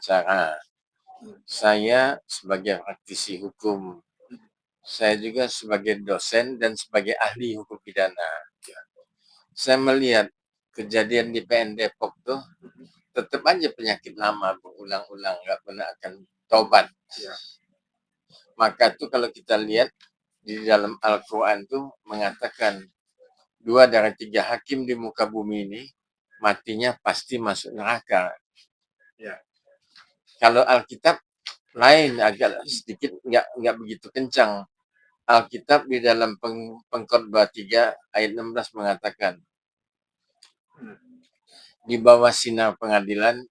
pengacara, saya sebagai praktisi hukum, saya juga sebagai dosen dan sebagai ahli hukum pidana. Saya melihat kejadian di PN Depok tuh tetap aja penyakit lama berulang-ulang, nggak pernah akan tobat. Maka tuh kalau kita lihat di dalam Al-Quran tuh mengatakan 2 dari 3 hakim di muka bumi ini matinya pasti masuk neraka. Kalau Alkitab lain, agak sedikit nggak begitu kencang. Alkitab di dalam Pengkhotbah 3 ayat 16 mengatakan di bawah sinar pengadilan,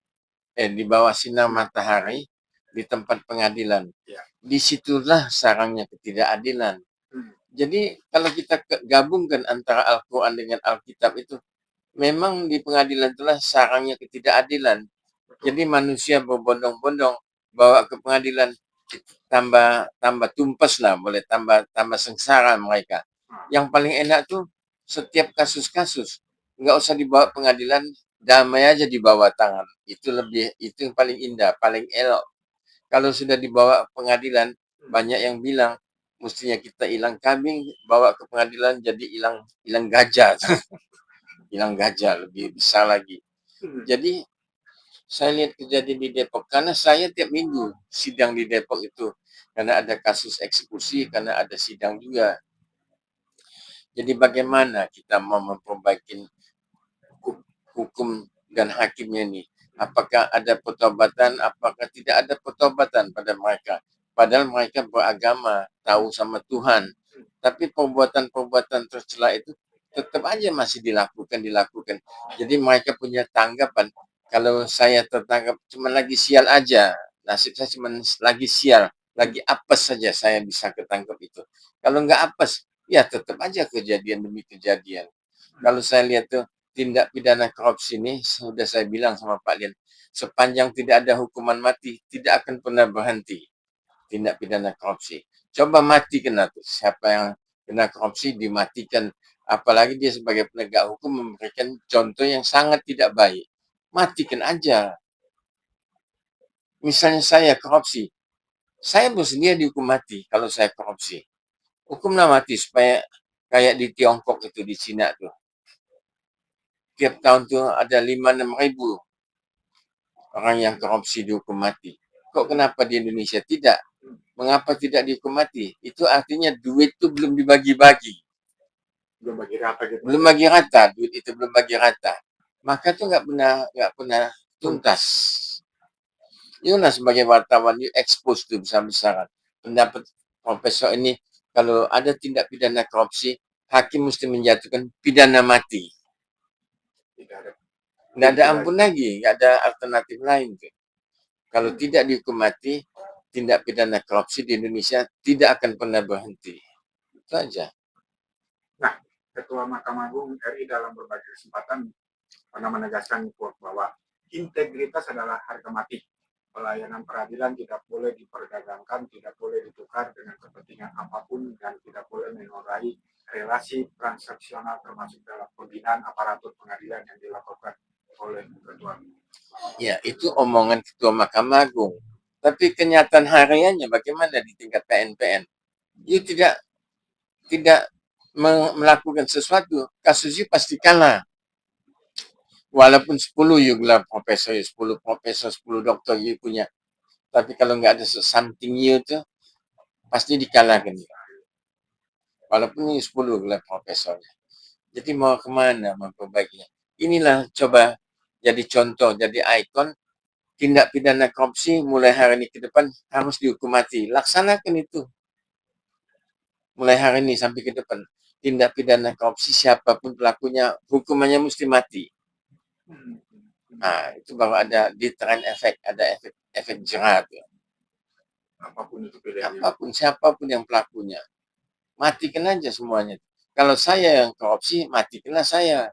di bawah sinar matahari di tempat pengadilan. Disitulah sarangnya ketidakadilan. Jadi kalau kita gabungkan antara Al-Quran dengan Alkitab itu, memang di pengadilan itulah sarangnya ketidakadilan. Jadi manusia berbondong-bondong bawa ke pengadilan, tambah tumpas lah, boleh tambah sengsara mereka. Yang paling enak tuh setiap kasus-kasus nggak usah dibawa pengadilan, damai aja di bawah tangan. Itu yang paling indah, paling elok. Kalau sudah dibawa pengadilan, banyak yang bilang mestinya kita hilang kambing, bawa ke pengadilan jadi hilang gajah. Hilang gajah lebih besar lagi. Jadi saya lihat kejadian di Depok karena saya tiap minggu sidang di Depok itu, karena ada kasus eksekusi, karena ada sidang juga. Jadi bagaimana kita mau memperbaiki hukum dan hakimnya ini? Apakah ada pertobatan, apakah tidak ada pertobatan pada mereka? Padahal mereka beragama, tahu sama Tuhan. Tapi perbuatan-perbuatan tercela itu tetap aja masih dilakukan. Jadi mereka punya tanggapan, kalau saya tertangkap cuma lagi sial aja, nasib saya cuma lagi sial, lagi apes saja saya bisa ketangkep itu. Kalau nggak apes, ya tetap aja kejadian demi kejadian. Kalau saya lihat tuh, tindak pidana korupsi ini, sudah saya bilang sama Pak Lian, sepanjang tidak ada hukuman mati, tidak akan pernah berhenti tindak pidana korupsi. Coba mati kena tuh, siapa yang kena korupsi dimatikan. Apalagi dia sebagai penegak hukum memberikan contoh yang sangat tidak baik. Matikan aja. Misalnya saya korupsi, saya bersedia dihukum mati kalau saya korupsi. Hukumlah mati supaya kayak di Tiongkok itu, di Cina tuh. Tiap tahun tuh ada 5-6 ribu orang yang korupsi dihukum mati. Kok kenapa di Indonesia tidak? Mengapa tidak dihukum mati? Itu artinya duit itu belum dibagi-bagi. Belum bagi rata gitu. Belum bagi rata, duit itu belum bagi rata. Maka tuh nggak pernah tuntas. Yuna sebagai wartawan, you expose tuh besar-besaran. Pendapat profesor ini, kalau ada tindak pidana korupsi, hakim mesti menjatuhkan pidana mati. Nggak ada ampun lagi, nggak ada alternatif lain tuh. Kalau tidak dihukum mati, tindak pidana korupsi di Indonesia tidak akan pernah berhenti. Itu aja. Nah, Ketua Mahkamah Agung RI dalam berbagai kesempatan pernah menegaskan bahwa integritas adalah harga mati. Pelayanan peradilan tidak boleh diperdagangkan, tidak boleh ditukar dengan kepentingan apapun, dan tidak boleh menodai relasi transaksional termasuk dalam pembinaan aparatur pengadilan yang dilakukan oleh Ketua. Ya, itu omongan Ketua Mahkamah Agung. Tapi kenyataan hariannya bagaimana di tingkat PN-PN? You tidak melakukan sesuatu, kasusnya pasti kalah. Walaupun 10 you gelar profesor, 10 profesor, 10 dokter you punya. Tapi kalau nggak ada something you tuh, pasti dikalahkan. Walaupun you 10 gelar profesornya. Jadi mau kemana memperbaikinya? Inilah coba jadi contoh, jadi ikon. Tindak pidana korupsi mulai hari ini ke depan harus dihukum mati. Laksanakan itu. Mulai hari ini sampai ke depan. Tindak pidana korupsi siapapun pelakunya, hukumannya mesti mati. Nah, itu baru ada deterrent effect, ada efek jerat. Apapun itu pilihannya. Siapapun yang pelakunya. Matikan aja semuanya. Kalau saya yang korupsi, matikanlah saya.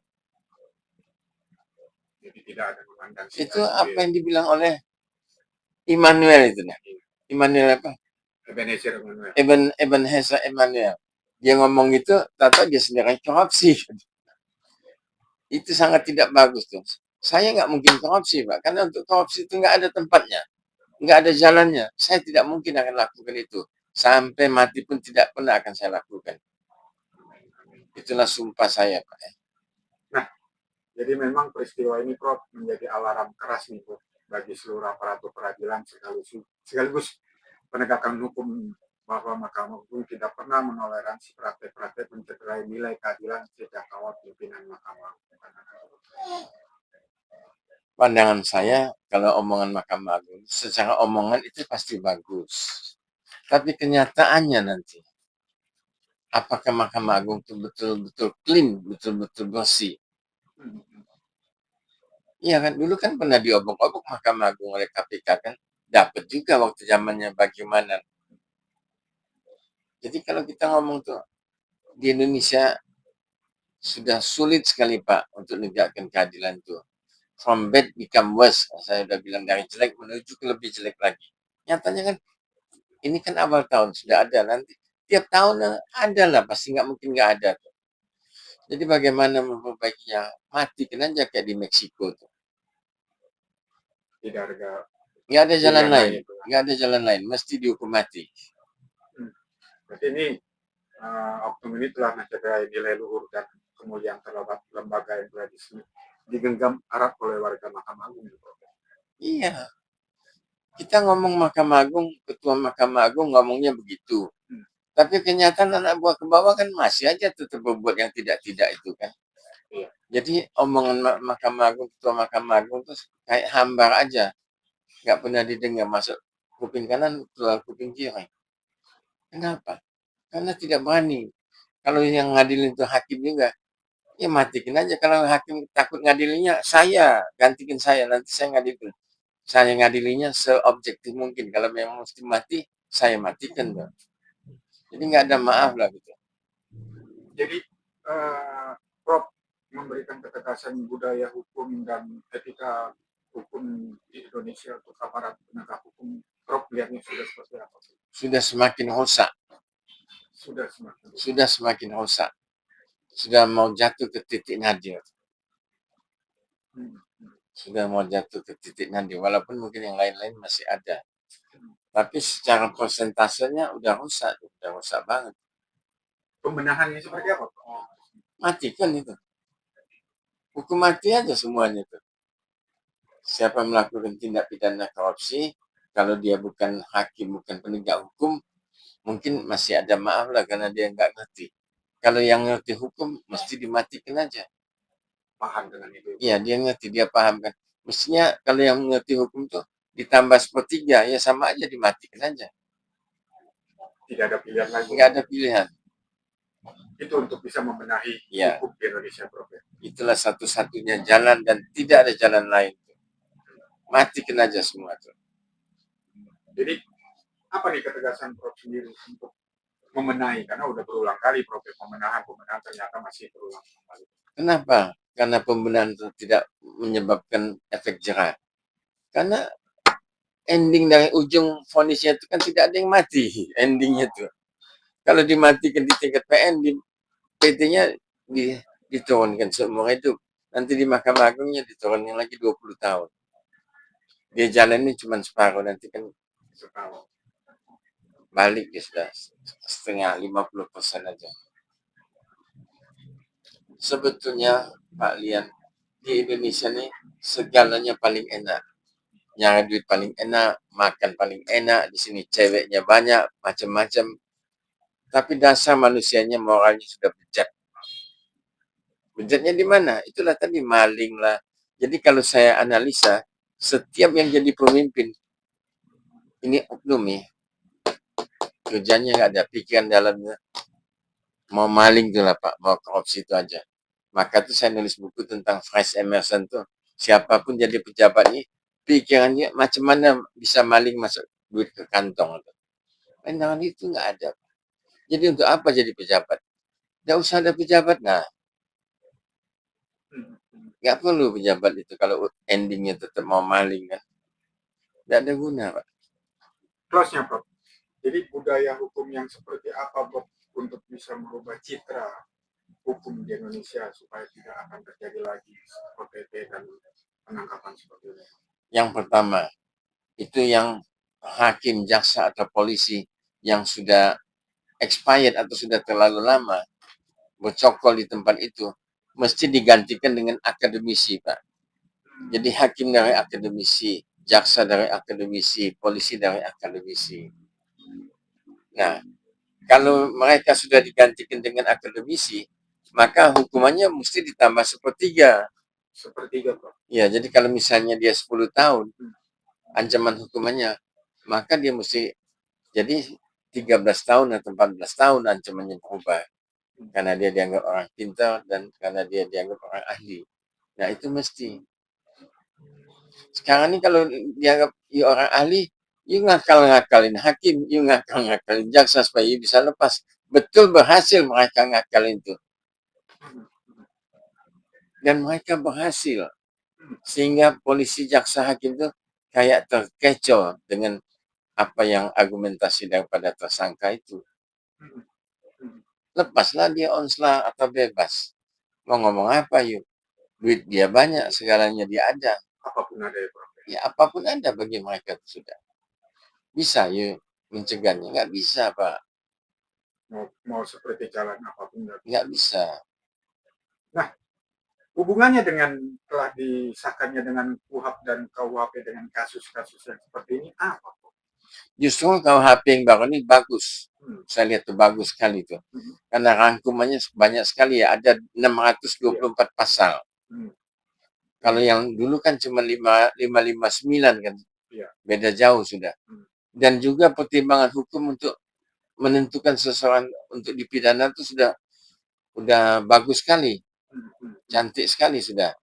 Jadi tidak ada kemandang. Itu apa yang dibilang oleh Immanuel itu. Immanuel apa? Ebenezer Immanuel. Dia ngomong gitu, tahu dia sendiri korupsi. Itu sangat tidak bagus tuh. Saya nggak mungkin korupsi, Pak. Karena untuk korupsi itu nggak ada tempatnya. Nggak ada jalannya. Saya tidak mungkin akan lakukan itu. Sampai mati pun tidak pernah akan saya lakukan. Itulah sumpah saya, Pak. Nah, jadi memang peristiwa ini Prof menjadi alarm keras nih Prof bagi seluruh aparatur peradilan sekaligus penegakan hukum, bahwa Mahkamah Agung tidak pernah menoleransi praktek-praktek mencederai nilai keadilan sejak awal pimpinan Mahkamah Agung. Pandangan saya, kalau omongan Mahkamah Agung, secara omongan itu pasti bagus. Tapi kenyataannya nanti, apakah Mahkamah Agung itu betul-betul clean, betul-betul bersih? Iya kan, dulu kan pernah diobok-obok Mahkamah Agung oleh KPK kan, dapat juga waktu zamannya bagaimana. Jadi kalau kita ngomong tuh, di Indonesia sudah sulit sekali Pak untuk menegakkan keadilan tuh. From bad become worse. Saya udah bilang dari jelek menuju ke lebih jelek lagi. Nyatanya kan, ini kan awal tahun sudah ada, nanti tiap tahun ada lah, pasti nggak mungkin nggak ada tuh. Jadi bagaimana memperbaikinya? Matikan aja kayak di Meksiko tuh. Tidak ada Nggak ada jalan lain, nggak ada jalan lain, mesti dihukum mati. Berarti ini oknum ini telah mencederai nilai luhur dan kemuliaan terhadap lembaga yang telah digenggam erat oleh warga Mahkamah Agung. Iya. Kita ngomong Mahkamah Agung, Ketua Mahkamah Agung ngomongnya begitu. Tapi kenyataan anak buah ke bawah kan masih aja tetap berbuat yang tidak-tidak itu kan. Iya. Jadi omongan Mahkamah Agung, Ketua Mahkamah Agung itu kayak hambar aja. Nggak pernah didengar, masuk kuping kanan, keluar kuping kiri. Kenapa? Karena tidak berani. Kalau yang ngadilin itu hakim juga, ya matikan aja. Kalau hakim takut ngadilinnya, saya gantikan saya, nanti saya ngadilin. Saya ngadilinya seobjektif mungkin. Kalau memang mesti mati, saya matikan tuh. Jadi nggak ada maaf lah gitu. Jadi Prof memberikan ketegasan budaya hukum dan etika hukum di Indonesia untuk aparat penegak hukum. Prof lihatnya sudah seperti apa? Sudah semakin rusak. Sudah semakin rusak. Sudah mau jatuh ke titik nadir. Sudah mau jatuh ke titik nadir. Walaupun mungkin yang lain-lain masih ada. Tapi secara persentasenya udah rusak banget. Pembenahannya seperti apa? Matikan itu. Hukum mati aja semuanya itu. Siapa melakukan tindak pidana korupsi, kalau dia bukan hakim, bukan penegak hukum, mungkin masih ada maaf lah karena dia nggak ngerti. Kalau yang ngerti hukum, mesti dimatikan aja. Paham dengan itu? Iya, dia ngerti, dia paham kan. Mestinya kalau yang ngerti hukum tuh ditambah sepertiga, ya sama aja dimatikan aja. Tidak ada pilihan lagi? Nggak ada pilihan. Itu untuk bisa membenahi hukum di Indonesia, Prof. Itulah satu-satunya jalan dan tidak ada jalan lain. Matikan aja semua tuh. Jadi apa nih ketegasan Prof sendiri untuk membenahi? Karena udah berulang kali Prof pembenahan ternyata masih berulang kali. Kenapa? Karena pembenahan itu tidak menyebabkan efek jerah. Karena ending dari ujung vonisnya itu kan tidak ada yang mati. Endingnya tuh. Kalau dimatikan di tingkat PN, di PT-nya diturunkan seumur hidup. Nanti di Mahkamah Agungnya diturunkan lagi 20 tahun. Dia jalannya cuma separuh, nanti kan separuh. Balik dia sudah setengah, 50% aja. Sebetulnya Pak Lian, di Indonesia nih segalanya paling enak. Nyari duit paling enak, makan paling enak, di sini ceweknya banyak, macam-macam. Tapi dasar manusianya moralnya sudah bejat. Bejatnya di mana? Itulah tadi maling lah. Jadi kalau saya analisa, setiap yang jadi pemimpin, ini oknum ya. Kerjanya nggak ada, pikiran dalamnya. Mau maling tuh lah Pak, mau korupsi itu aja. Maka tuh saya nulis buku tentang Franz Emerson tuh. Siapapun jadi pejabat ini, pikirannya macam mana bisa maling masuk duit ke kantong. Pandangan itu nggak ada. Jadi untuk apa jadi pejabat? Nggak usah ada pejabat. Nah, nggak perlu pejabat itu kalau endingnya tetap mau maling kan. Nggak ada guna, Pak. Close-nya, Prof. Jadi budaya hukum yang seperti apa, Prof, untuk bisa merubah citra hukum di Indonesia supaya tidak akan terjadi lagi OTT dan penangkapan seperti ini? Yang pertama, itu yang hakim, jaksa, atau polisi yang sudah expired atau sudah terlalu lama bercokol di tempat itu, mesti digantikan dengan akademisi, Pak. Jadi hakim dari akademisi, jaksa dari akademisi, polisi dari akademisi. Nah, kalau mereka sudah digantikan dengan akademisi, maka hukumannya mesti ditambah sepertiga. Sepertiga, Prof. Ya, jadi kalau misalnya dia 10 tahun, ancaman hukumannya, maka dia mesti jadi 13 tahun atau 14 tahun ancamannya berubah. Karena dia dianggap orang pintar dan karena dia dianggap orang ahli. Nah, itu mesti. Sekarang ini kalau dianggap orang ahli, you ngakal-ngakalin hakim, you ngakal-ngakalin jaksa supaya you bisa lepas. Betul berhasil mereka ngakalin itu. Dan mereka berhasil. Sehingga polisi, jaksa, hakim itu kayak terkecoh dengan apa yang argumentasi daripada tersangka itu. Lepaslah dia onslah atau bebas. Mau ngomong apa yuk? Duit dia banyak, segalanya dia ada. Apapun ada ya, Prof. Ya apapun ada bagi mereka itu sudah. Bisa yuk mencegahnya? Nggak bisa, Pak. Mau seperti jalan apapun Nggak bisa. Nah, hubungannya dengan telah disahkannya dengan KUHP dan KUHP dengan kasus-kasus yang seperti ini apa? Justru KUHP yang baru ini bagus. Saya lihat tuh bagus sekali tuh. Karena rangkumannya banyak sekali ya. Ada 624 pasal. Kalau yang dulu kan cuma 559 kan. Beda jauh sudah. Dan juga pertimbangan hukum untuk menentukan seseorang untuk dipidana itu sudah bagus sekali. Cantik sekali sudah.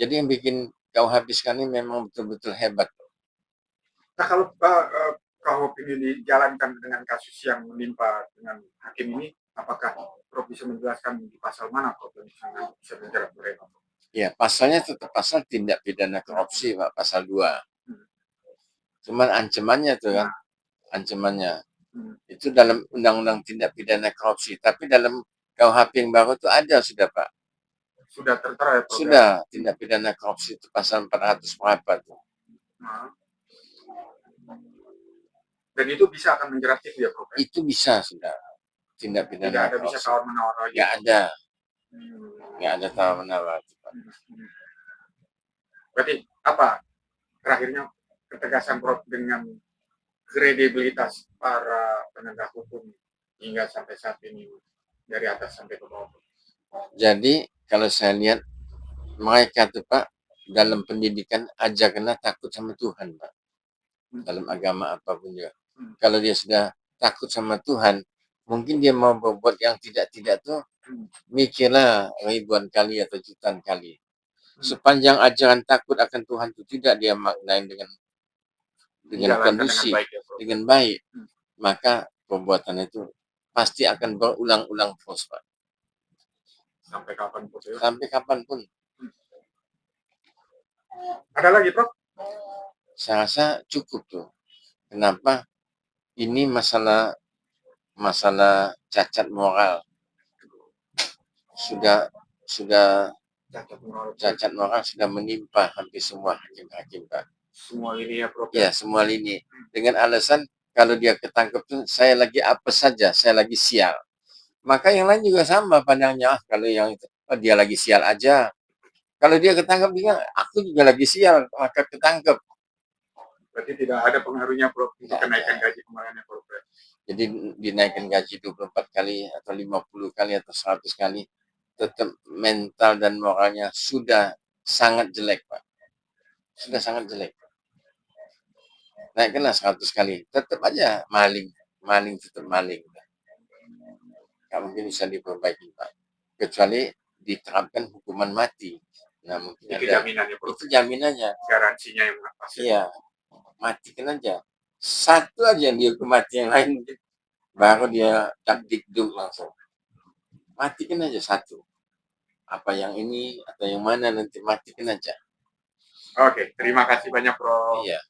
Jadi yang bikin KUHP sekarang ini memang betul-betul hebat. Nah, kalau KUHP ini dijalankan dengan kasus yang menimpa dengan hakim ini, apakah Prof bisa menjelaskan di pasal mana Prof yang bisa menjerat mereka? Ya, pasalnya tetap pasal tindak pidana korupsi, Pak, pasal 2. Cuman ancamannya tuh kan, ancamannya. Itu dalam undang-undang tindak pidana korupsi. Tapi dalam KUHP yang baru itu ada sudah, Pak. Sudah tertera ya, Prof? Sudah, tindak pidana korupsi itu pasal 400 berapa tuh. Dan itu bisa akan menjerat itu ya, Prof? Itu bisa sudah. Tindak pidana tidak ada korupsi. bisa tawar-menawar lagi. Nggak ada. Nggak ada tawar-menawar. Berarti apa terakhirnya ketegasan Prof dengan kredibilitas para penegak hukum hingga sampai saat ini dari atas sampai ke bawah? Jadi kalau saya lihat mereka tuh Pak dalam pendidikan ajarkanlah takut sama Tuhan, Pak. Dalam agama apapun juga. Kalau dia sudah takut sama Tuhan, mungkin dia mau berbuat yang tidak-tidak tuh mikirlah ribuan kali atau jutaan kali. Sepanjang ajaran takut akan Tuhan itu tidak dia maknain dengan kondisi, dengan baik, maka perbuatan itu pasti akan berulang-ulang terus, Pak. Sampai kapanpun. Sampai kapanpun. Ada lagi, Prof? Saya rasa cukup tuh. Kenapa? Ini masalah cacat moral. Sudah cacat moral sudah menimpa hampir semua hakim-hakim, Pak. Semua lini ya, Prof? Ya, semua lini. Dengan alasan kalau dia ketangkep tuh saya lagi apa saja, saya lagi sial. Maka yang lain juga sama pandangnya. Kalau yang itu, oh, dia lagi sial aja. Kalau dia ketangkep dia, aku juga lagi sial, maka ketangkep. Berarti tidak ada pengaruhnya, Prof, untuk kenaikan gaji kemarin ya, Prof? Jadi dinaikkan gaji 24 kali atau 50 kali atau 100 kali, tetap mental dan moralnya sudah sangat jelek, Pak. Sudah sangat jelek. Naikkanlah 100 kali, tetap aja maling tetap maling. Nggak mungkin bisa diperbaiki, Pak. Kecuali diterapkan hukuman mati. Nah, mungkin itu jaminannya, Prof. Itu jaminannya. Garansinya yang pasti. Iya, matikan aja. Satu aja yang dihukum mati, yang lain baru dia takdikduk langsung. Matikan aja satu. Apa yang ini atau yang mana nanti matikan aja. Oke, terima kasih banyak, Prof. Iya.